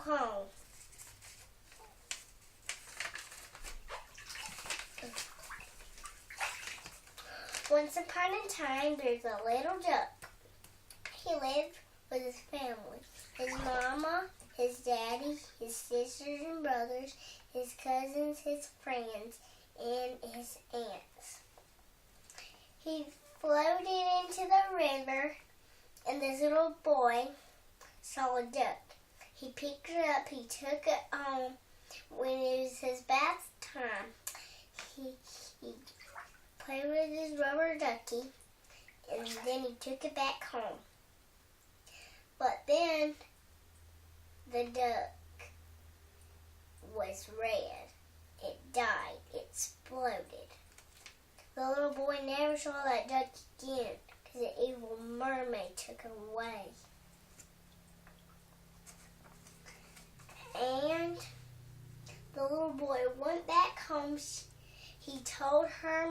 go home. Once upon a time, there's a little duck. He lived with his family. His mama, his daddy, his sisters and brothers, his cousins, his friends, and his aunts. He floated into the river, and this little boy saw a duck. He picked it up, he took it home. When it was his bath time, he played with his rubber ducky, and then he took it back home. But then the duck was red. It died. It exploded. The little boy never saw that duck again because the evil mermaid took it away. And the little boy went back home. He told her